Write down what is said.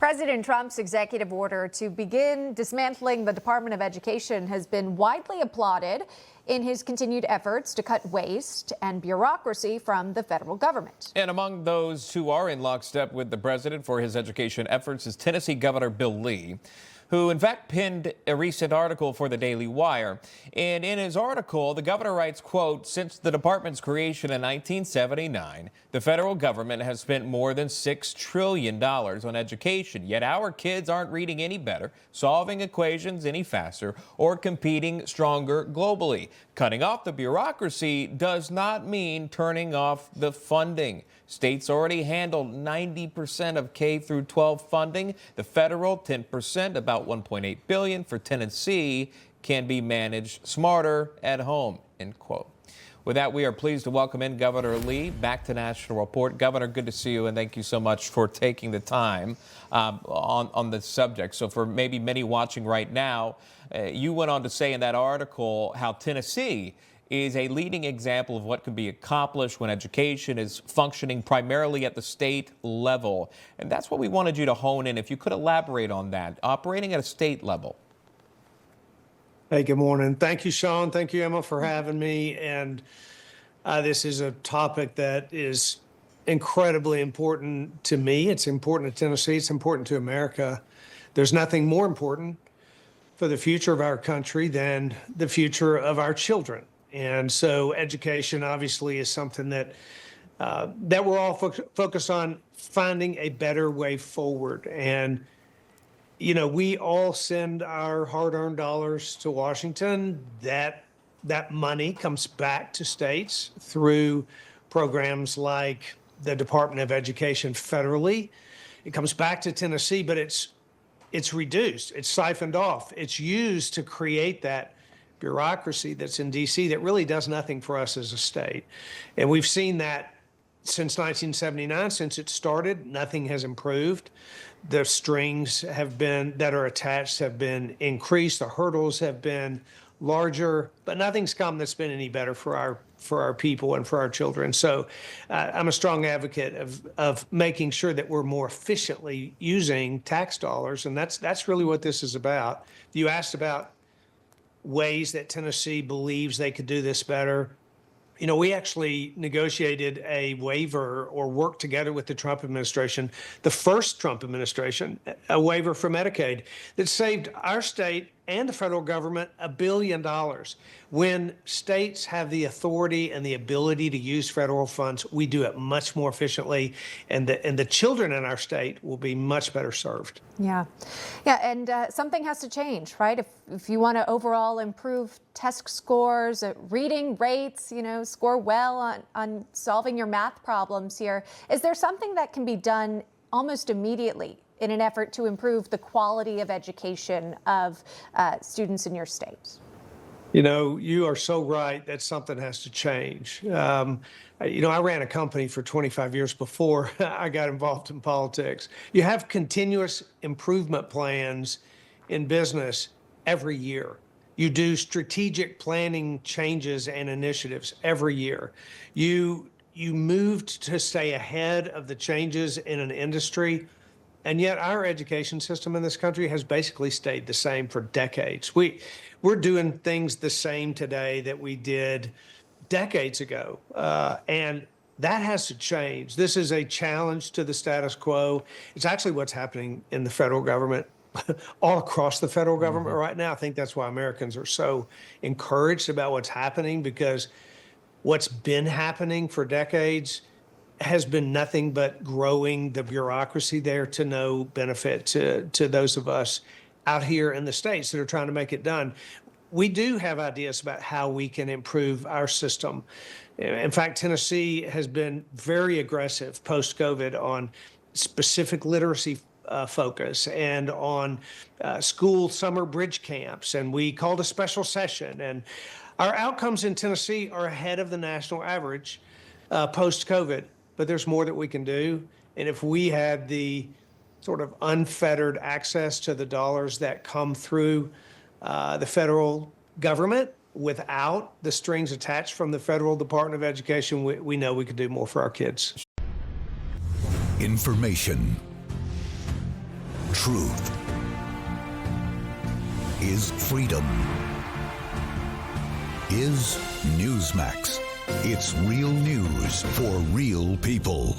President Trump's executive order to begin dismantling the Department of Education has been widely applauded in his continued efforts to cut waste and bureaucracy from the federal government. And among those who are in lockstep with the president for his education efforts is Tennessee Governor Bill Lee, who in fact penned a recent article for the Daily Wire. And in his article, the governor writes, quote, "Since the department's creation in 1979, the federal government has spent more than $6 trillion on education. Yet our kids aren't reading any better, solving equations any faster, or competing stronger globally. Cutting off the bureaucracy does not mean turning off the funding. States already handle 90% of K through 12 funding. The federal 10%, about $1.8 billion for Tennessee, can be managed smarter at home," end quote. With that, we are pleased to welcome in Governor Lee back to National Report. Governor, good to see you, and thank you so much for taking the time on this subject. So for maybe many watching right now, you went on to say in that article how Tennessee is a leading example of what can be accomplished when education is functioning primarily at the state level. And that's what we wanted you to hone in. If you could elaborate on that, operating at a state level. Hey, good morning. Thank you, Sean. Thank you, Emma, for having me. And this is a topic that is incredibly important to me. It's important to Tennessee. It's important to America. There's nothing more important for the future of our country than the future of our children. And so education obviously is something that we're all focused on finding a better way forward. And you know, we all send our hard-earned dollars to Washington. That money comes back to states through programs like the Department of Education federally. It comes back to Tennessee, but it's reduced. It's siphoned off. It's used to create that bureaucracy that's in D.C. that really does nothing for us as a state. And we've seen that since 1979, since it started, nothing has improved. The strings that are attached have been increased. The hurdles have been larger, but nothing's come that's been any better for our people and for our children. So I'm a strong advocate of making sure that we're more efficiently using tax dollars, and that's really what this is about. You asked about ways that Tennessee believes they could do this better. You know, we actually negotiated a waiver or worked together with the Trump administration, the first Trump administration, a waiver for Medicaid that saved our state and the federal government $1 billion. When states have the authority and the ability to use federal funds, we do it much more efficiently, and the children in our state will be much better served. Yeah, and something has to change, right? If you want to overall improve test scores, reading rates, score well on solving your math problems here, is there something that can be done almost immediately in an effort to improve the quality of education of students in your state? You are so right that something has to change. I ran a company for 25 years before I got involved in politics. You have continuous improvement plans in business every year. You do strategic planning changes and initiatives every year. You moved to stay ahead of the changes in an industry. And yet our education system in this country has basically stayed the same for decades. We're doing things the same today that we did decades ago. And that has to change. This is a challenge to the status quo. It's actually what's happening in the federal government, all across the federal government right now. I think that's why Americans are so encouraged about what's happening, because what's been happening for decades has been nothing but growing the bureaucracy there to no benefit to those of us out here in the states that are trying to make it done. We do have ideas about how we can improve our system. In fact, Tennessee has been very aggressive post-COVID on specific literacy focus and on school summer bridge camps. And we called a special session. And our outcomes in Tennessee are ahead of the national average post-COVID. But there's more that we can do. And if we had the sort of unfettered access to the dollars that come through the federal government without the strings attached from the federal Department of Education, we know we could do more for our kids. Information. truth is freedom. Is Newsmax. It's real news for real people.